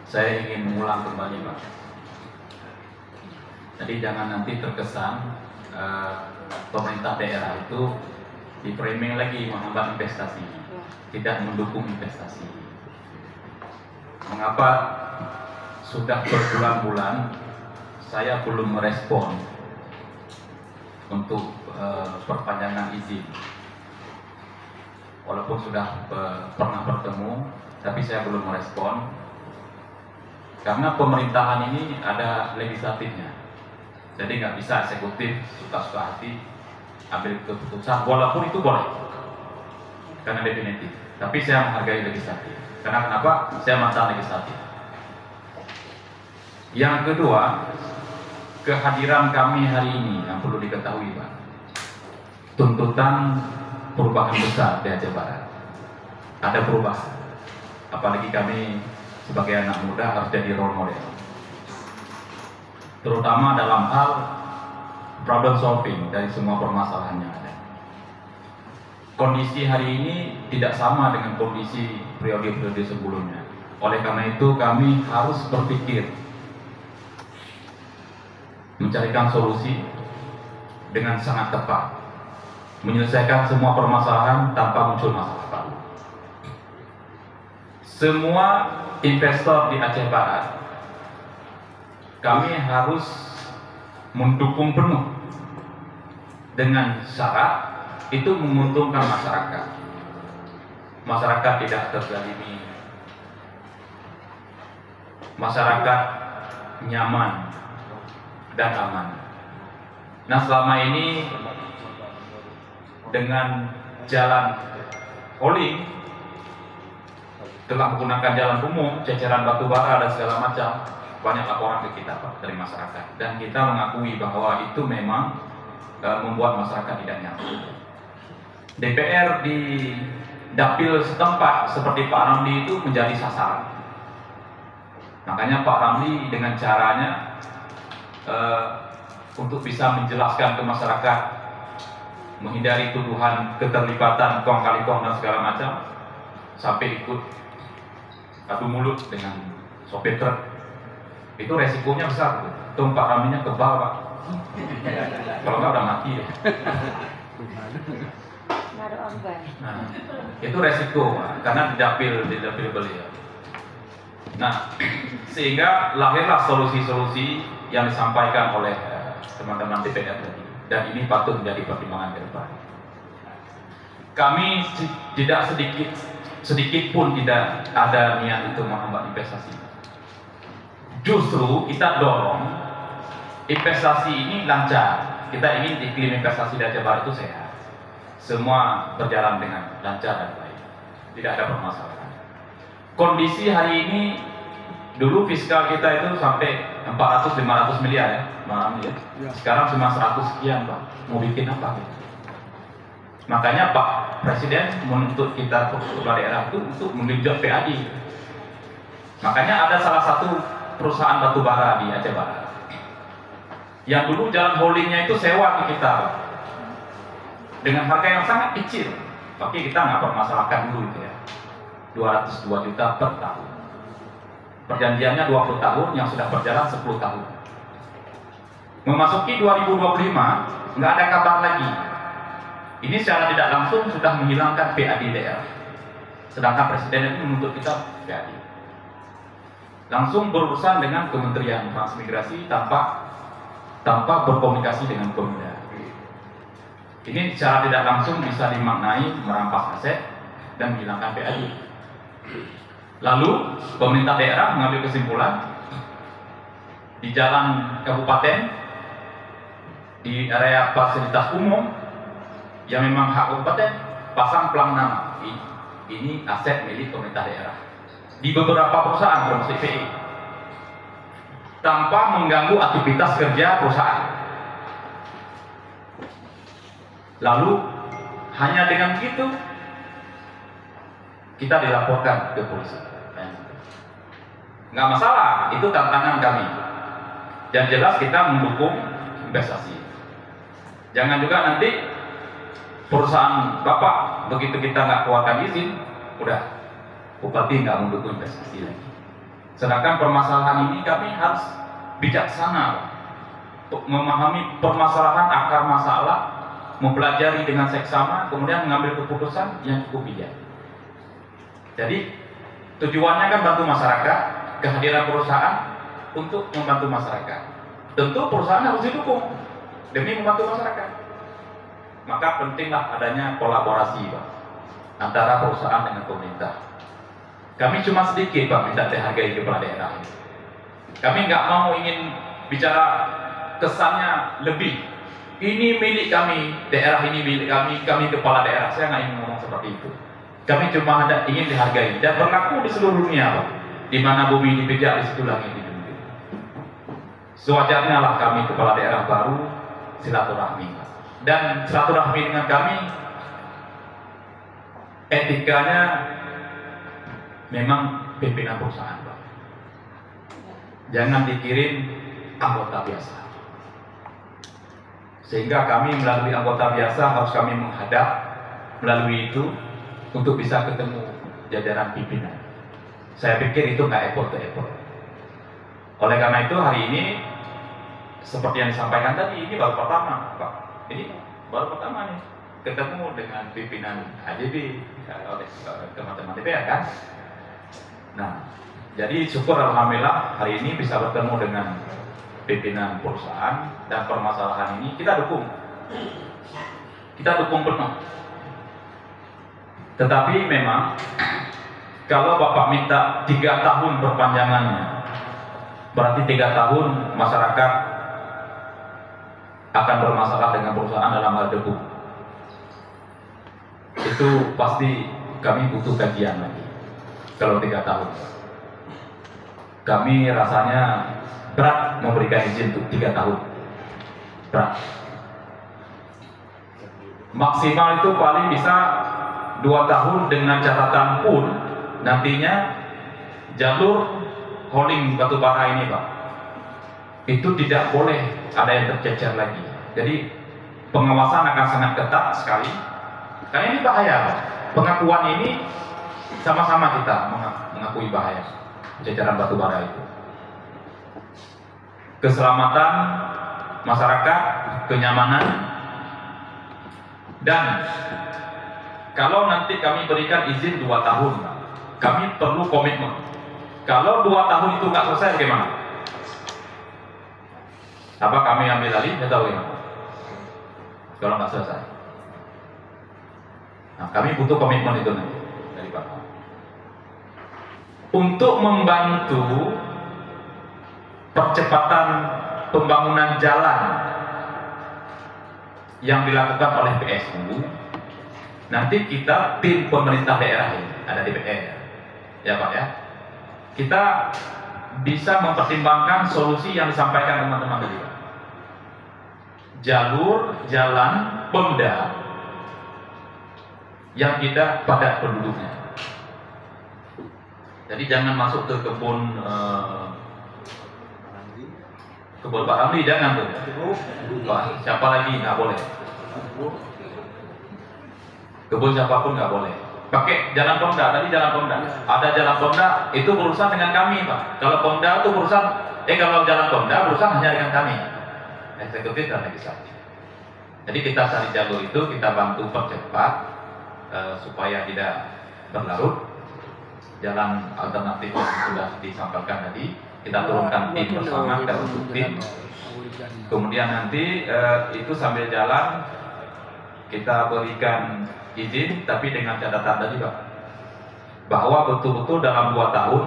saya ingin mengulang kembali, Pak. Jadi jangan nanti terkesan pemerintah daerah itu di framing lagi menghambat investasi, tidak mendukung investasi. Mengapa sudah berbulan-bulan saya belum merespon untuk perpanjangan izin? Walaupun sudah pernah bertemu, tapi saya belum merespon karena pemerintahan ini ada legislatifnya. Jadi nggak bisa eksekutif suka-suka hati ambil keputusan, walaupun itu boleh karena definitif. Tapi saya menghargai legislatif. Karena kenapa? Saya mantan legislatif. Yang kedua, kehadiran kami hari ini yang perlu diketahui, Pak. Tuntutan perubahan besar di Aceh Barat. Ada perubahan. Apalagi kami sebagai anak muda harus jadi role model. Terutama dalam hal problem solving dari semua permasalahan yang ada. Kondisi hari ini tidak sama dengan kondisi periode-periode sebelumnya. Oleh karena itu kami harus berpikir mencarikan solusi dengan sangat tepat, menyelesaikan semua permasalahan tanpa muncul masalah baru. Semua investor di Aceh Barat kami harus mendukung penuh dengan syarat itu menguntungkan masyarakat. Masyarakat tidak terzalimi, masyarakat nyaman dan aman. Nah, selama ini dengan jalan hauling telah menggunakan jalan umum, ceceran batu bara dan segala macam, banyak laporan ke kita, Pak, dari masyarakat, dan kita mengakui bahwa itu memang membuat masyarakat tidak nyaman. DPR di dapil setempat seperti Pak Ramli itu menjadi sasaran. Makanya Pak Ramli dengan caranya untuk bisa menjelaskan ke masyarakat, menghindari tuduhan keterlibatan kong kali kong dan segala macam, sampai ikut adu mulut dengan sopir truk. Itu resikonya besar, tuh Pak Ramlinya kebal, Pak. Kalau nggak udah mati ya. Nah, itu resiko, Pak, karena di dapil beliau. Nah, sehingga lahirlah solusi-solusi yang disampaikan oleh teman-teman DPR tadi, dan ini patut menjadi pertimbangan ke depan. Kami tidak sedikit pun tidak ada niat untuk menghambat investasi. Justru kita dorong investasi ini lancar. Kita ingin iklim investasi di Aceh Barat itu sehat. Semua berjalan dengan lancar dan baik. Tidak ada permasalahan. Kondisi hari ini, dulu fiskal kita itu sampai 400-500 miliar ya, malam ya. Sekarang cuma 100 sekian, Pak. Mau bikin apa gitu? Makanya Pak Presiden menuntut kita kepala daerah itu untuk menggenjot PAD. Makanya ada salah satu perusahaan batubara di Aceh Barat yang dulu jalan holdingnya itu sewa ke kita dengan harga yang sangat kecil, tapi kita nggak permasalahkan dulu itu ya, 202 juta per tahun. Perjanjiannya 20 tahun, yang sudah berjalan 10 tahun. Memasuki 2025 nggak ada kabar lagi. Ini secara tidak langsung sudah menghilangkan PAD daerah, sedangkan Presiden itu menuntut kita PAD. Langsung berurusan dengan Kementerian Transmigrasi tanpa berkomunikasi dengan Pemuda. Ini secara tidak langsung bisa dimaknai merampas aset dan menghilangkan PAD. Lalu pemerintah daerah mengambil kesimpulan di jalan kabupaten, di area fasilitas umum yang memang hak kabupaten, pasang pelang nama. Ini aset milik pemerintah daerah. Di beberapa perusahaan termasuk PE, tanpa mengganggu aktivitas kerja perusahaan. Lalu hanya dengan begitu kita dilaporkan ke polisi. Nggak masalah, itu tantangan kami. Yang jelas kita mendukung investasi. Jangan juga nanti perusahaan Bapak begitu kita nggak keluarkan izin, udah Bupati nggak mendukung investasi lagi. Sedangkan permasalahan ini kami harus bijaksana untuk memahami permasalahan akar masalah, mempelajari dengan seksama, kemudian mengambil keputusan yang cukup bijak. Jadi tujuannya kan bantu masyarakat, kehadiran perusahaan untuk membantu masyarakat. Tentu perusahaan harus didukung demi membantu masyarakat. Maka pentinglah adanya kolaborasi, Pak, antara perusahaan dengan pemerintah. Kami cuma sedikit, Pak, minta dihargai kepala daerah. Kami nggak mau ingin bicara kesannya lebih. Ini milik kami, daerah ini milik kami, kami kepala daerah. Saya nggak ingin ngomong seperti itu. Kami cuma ingin dihargai dan berlaku di seluruh dunia, Pak. Di mana bumi dipijak, di situ langit dijunjung. Sewajarnya lah kami kepala daerah baru silaturahmi. Dan silaturahmi dengan kami, etikanya memang pimpinan perusahaan, Pak. Jangan dikirim anggota biasa. Sehingga kami melalui anggota biasa harus kami menghadap melalui itu untuk bisa ketemu jajaran pimpinan. Saya pikir itu nggak apple to apple. Oleh karena itu hari ini seperti yang disampaikan tadi, ini baru pertama, Pak. Ini baru pertama nih ketemu dengan pimpinan HJB oleh teman-teman DPR kan. Nah, jadi syukur alhamdulillah hari ini bisa bertemu dengan pimpinan perusahaan dan permasalahan ini kita dukung penuh. Tetapi memang kalau Bapak minta 3 tahun perpanjangannya, berarti 3 tahun masyarakat akan bermasalah dengan perusahaan dalam hal debu. Itu pasti kami butuh kajian lagi. Kalau 3 tahun, kami rasanya berat memberikan izin untuk 3 tahun. Berat. Maksimal itu paling bisa 2 tahun dengan catatan pun nantinya jalur hauling batubara ini, Pak, itu tidak boleh ada yang tercecer lagi. Jadi pengawasan akan sangat ketat sekali. Karena ini bahaya, Pak. Pengakuan ini sama-sama kita mengakui bahaya jajaran batubara itu. Keselamatan masyarakat, kenyamanan, dan kalau nanti kami berikan izin 2 tahun, kami perlu komitmen. Kalau 2 tahun itu nggak selesai, bagaimana? Apa kami ambil alih? Nggak tahu ya. Kalau nggak selesai, nah kami butuh komitmen itu nanti dari Bapak untuk membantu percepatan pembangunan jalan yang dilakukan oleh PSU. Nanti kita tim pemerintah daerah ini ada DPR, ya Pak ya. Kita bisa mempertimbangkan solusi yang disampaikan teman-teman tadi, Pak. Jalur jalan Pemda yang tidak padat penduduknya. Jadi jangan masuk ke kebun Pak Ramli, jangan tuh. Pak, siapa lagi nggak boleh. Kebun siapapun nggak boleh. Pakai jalan Pemda, tadi jalan Pemda. Ada jalan Pemda itu berurusan dengan kami, Pak. Kalau Pemda itu berurusan, kalau jalan Pemda berurusan hanya dengan kami, eksekutif dan legislatif. Jadi kita cari jalur itu, kita bantu percepat supaya tidak berlarut. Jalan alternatif yang sudah disampaikan tadi, kita turunkan tim bersama, kita bentuk tim. Kemudian nanti itu sambil jalan kita berikan izin, tapi dengan catatan tadi, Pak, bahwa betul-betul dalam 2 tahun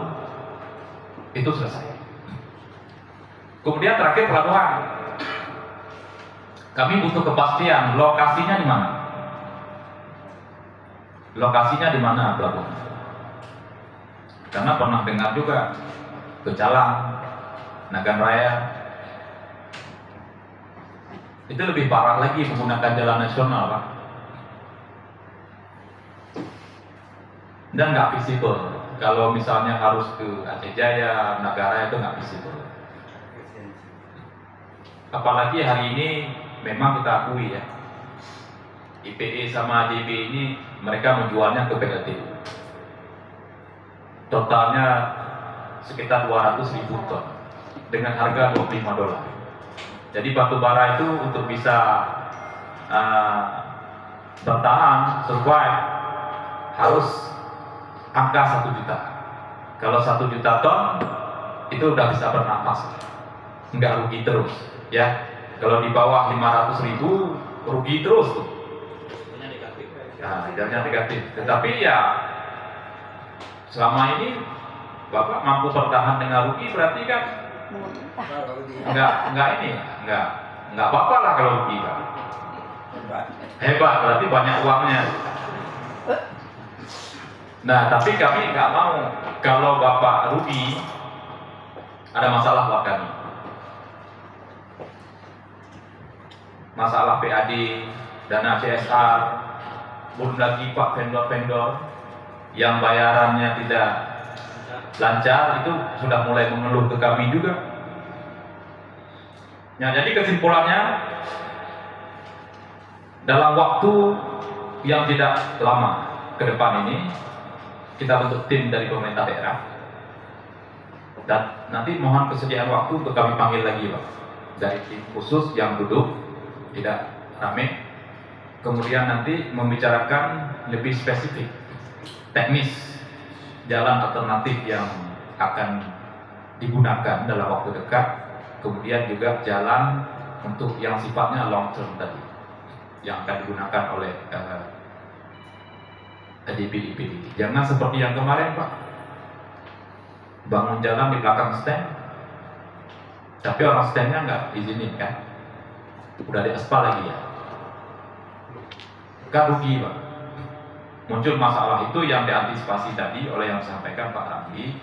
itu selesai. Kemudian terakhir pelabuhan, kami butuh kepastian lokasinya di mana. Lokasinya di mana pelabuhan? Karena pernah dengar juga ke Calang, Nagan Raya, itu lebih parah lagi menggunakan jalan nasional, Pak. Dan nggak visible. Kalau misalnya harus ke Aceh Jaya, Nagara itu nggak visible. Apalagi hari ini memang kita akui ya, IPE sama ADB ini mereka menjualnya ke PLTU. Totalnya sekitar 200.000 ton dengan harga $25. Jadi batu bara itu untuk bisa bertahan, survive, harus angka 1 juta. Kalau 1 juta ton itu udah bisa bernafas, nggak rugi terus, ya. Kalau di bawah 500.000 rugi terus tuh. Nah, hasilnya negatif. Tetapi ya selama ini Bapak mampu bertahan dengan rugi, berarti kan nggak apa-apa lah kalau rugi, Pak. Hebat, berarti banyak uangnya. Nah, tapi kami nggak mau kalau Bapak rugi, ada masalah buat kami. Masalah PAD, dana CSR, belum lagi Pak vendor-vendor yang bayarannya tidak lancar, itu sudah mulai mengeluh ke kami juga. Nah, jadi kesimpulannya, dalam waktu yang tidak lama ke depan ini, kita bentuk tim dari pemerintah daerah, dan nanti mohon kesediaan waktu untuk kami panggil lagi, Pak, dari tim khusus yang duduk tidak rame, kemudian nanti membicarakan lebih spesifik teknis jalan alternatif yang akan digunakan dalam waktu dekat, kemudian juga jalan untuk yang sifatnya long term tadi yang akan digunakan oleh DPD. Jangan seperti yang kemarin, Pak, bangun jalan di belakang stand, tapi orang standnya nggak izinin kan, udah di aspal lagi ya, kan rugi, Pak. Muncul masalah itu yang diantisipasi tadi oleh yang disampaikan Pak Ramli.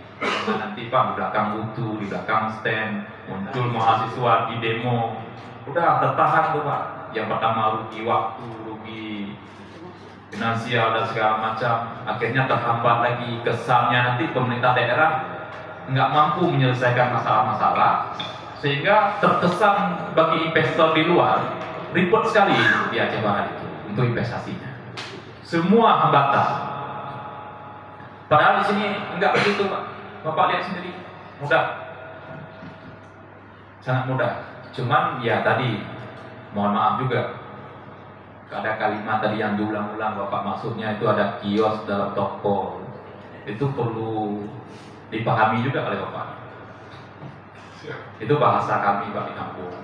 Nanti Pak, di belakang butuh, di belakang stand muncul mahasiswa di demo, udah tertahan tuh, Pak. Yang pertama rugi waktu, rugi finansial dan segala macam, akhirnya terhambat lagi. Kesannya nanti pemerintah daerah nggak mampu menyelesaikan masalah-masalah, sehingga terkesan bagi investor di luar ribet sekali di Aceh Barat itu untuk investasinya. Semua hambatan. Padahal di sini enggak begitu, Pak. Bapak lihat sendiri, mudah, sangat mudah. Cuman ya tadi, mohon maaf juga, ada kalimat tadi yang diulang-ulang Bapak, maksudnya itu ada kios dalam toko, itu perlu dipahami juga oleh Bapak. Itu bahasa kami, Pak, di kampung.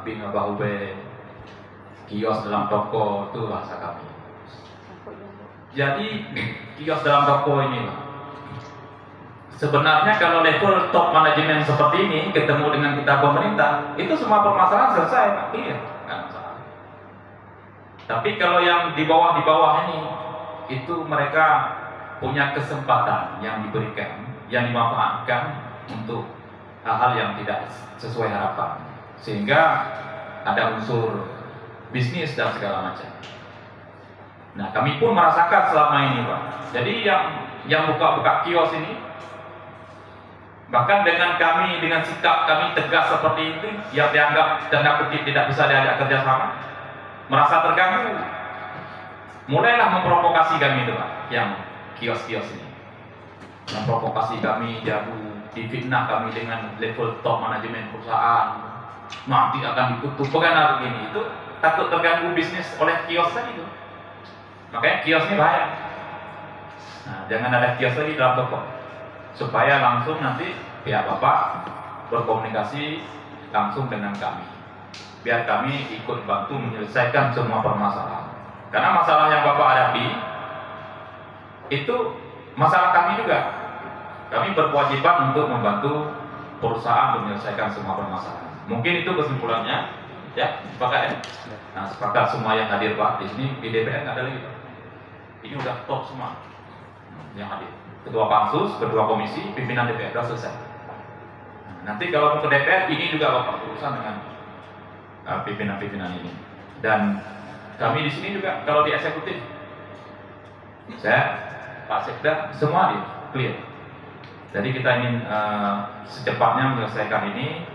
Binga bahube, kios dalam toko, itu bahasa kami. Jadi kios dalam toko ini, Pak, sebenarnya kalau level top manajemen seperti ini ketemu dengan kita pemerintah, itu semua permasalahan selesai, Pak. Iya, nggak masalah. Tapi kalau yang di bawah ini, itu mereka punya kesempatan yang diberikan, yang dimanfaatkan untuk hal-hal yang tidak sesuai harapan, sehingga ada unsur bisnis dan segala macam. Nah, kami pun merasakan selama ini, Pak. Jadi yang buka-buka kios ini, bahkan dengan sikap kami tegas seperti itu, yang dianggap tanda kutip tidak bisa diajak kerjasama, merasa terganggu, mulailah memprovokasi kami itu, Pak, yang kios-kios ini, memprovokasi kami, jauh, difitnah kami dengan level top manajemen perusahaan, nanti akan ditutup, bukan begini, itu takut terganggu bisnis oleh kios tadi itu. Makanya kios ini bahaya. Nah, jangan ada kios lagi dalam toko, supaya langsung nanti pihak Bapak berkomunikasi langsung dengan kami, biar kami ikut bantu menyelesaikan semua permasalahan. Karena masalah yang Bapak hadapi itu masalah kami juga. Kami berkewajiban untuk membantu perusahaan menyelesaikan semua permasalahan. Mungkin itu kesimpulannya, ya, sepakat ya? Nah, sepakat semua yang hadir, Pak. Di sini di DPR nggak ada lagi, Pak. Ini udah top semua yang hadir. Ketua Pansus, Ketua Komisi, pimpinan DPR sudah selesai. Nanti kalau mau ke DPR, ini juga Bapak berurusan dengan pimpinan-pimpinan ini. Dan kami di sini juga kalau di eksekutif, saya, Pak Sekda, semua di clear. Jadi kita ingin secepatnya menyelesaikan ini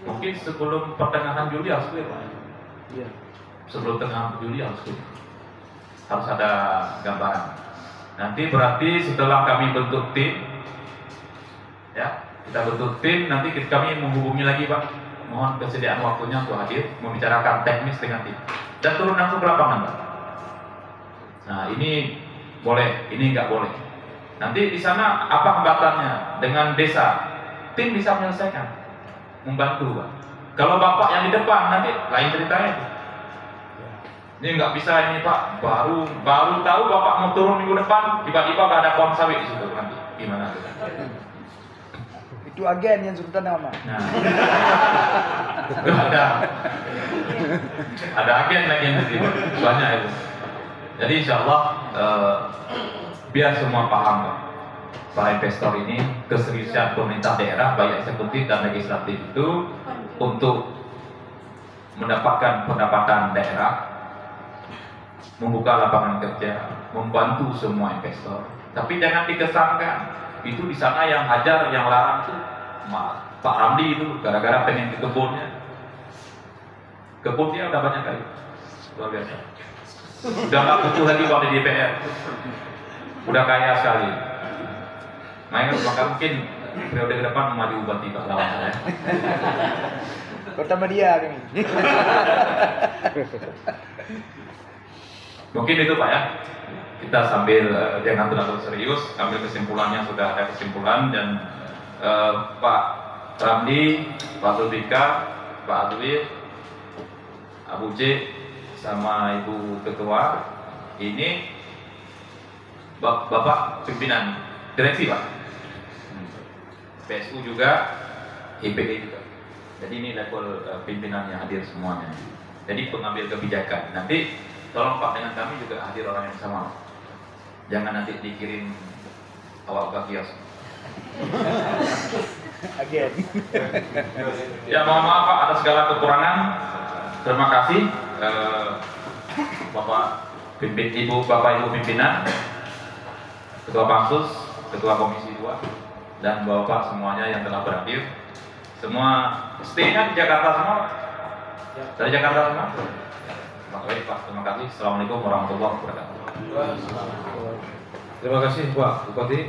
mungkin sebelum pertengahan Juli harus clear, Pak. Iya. Sebelum tengah Juli harus clear. Harus ada gambaran. Nanti berarti setelah kami bentuk tim, ya kita bentuk tim, nanti kami menghubungi lagi Pak. Mohon kesediaan waktunya untuk hadir, membicarakan teknis dengan tim. Dan turun langsung ke lapangan Pak. Nah ini boleh, ini nggak boleh. Nanti di sana apa hambatannya dengan desa? Tim bisa menyelesaikan, membantu Pak. Kalau Bapak yang di depan nanti lain ceritanya. Ini nggak bisa ini Pak, baru tahu Bapak mau turun minggu depan, tiba-tiba nggak ada pohon sawit di situ nanti gimana? Itu agen yang suruh tanam. Nah, ada agen lagi yang di situ, banyak itu. Jadi insya Allah biar semua paham Pak, para investor ini keseriusan pemerintah daerah baik eksekutif dan legislatif itu untuk mendapatkan pendapatan daerah, membuka lapangan kerja, membantu semua investor. Tapi jangan dikesankan itu di sana yang hajar, yang larang tuh Pak Ramli itu gara-gara pengen ke kebunnya. Kebunnya udah banyak kali, luar biasa. Udah nggak butuh lagi kalau di DPR, udah kaya sekali. Maka mungkin periode ke depan maju bupati Pak lawan saya. Kota Media kami. Mungkin itu Pak ya. Kita sambil jangan terlalu serius, ambil kesimpulannya, sudah ada kesimpulan. Dan Pak Ramli, Pak Zulfika, Pak Adwir, Abu J, sama Ibu Ketua, ini Bapak pimpinan direksi Pak, PSU juga, IPD juga. Jadi ini level pimpinan yang hadir semuanya. Jadi pengambil kebijakan. Nanti tolong Pak dengan kami juga hadir orang yang sama. Jangan nanti dikirim awal ke kios. Agen. Ya mohon maaf Pak atas segala kekurangan. Terima kasih Bapak Ibu pimpinan, Ketua Pansus, Ketua Komisi 2, dan Bapak semuanya yang telah berhadir. Semua stay-nya di Jakarta semua. Dari Jakarta semua. Baik Pak, terima kasih. Assalamualaikum warahmatullahi wabarakatuh. Terima kasih Pak Bupati.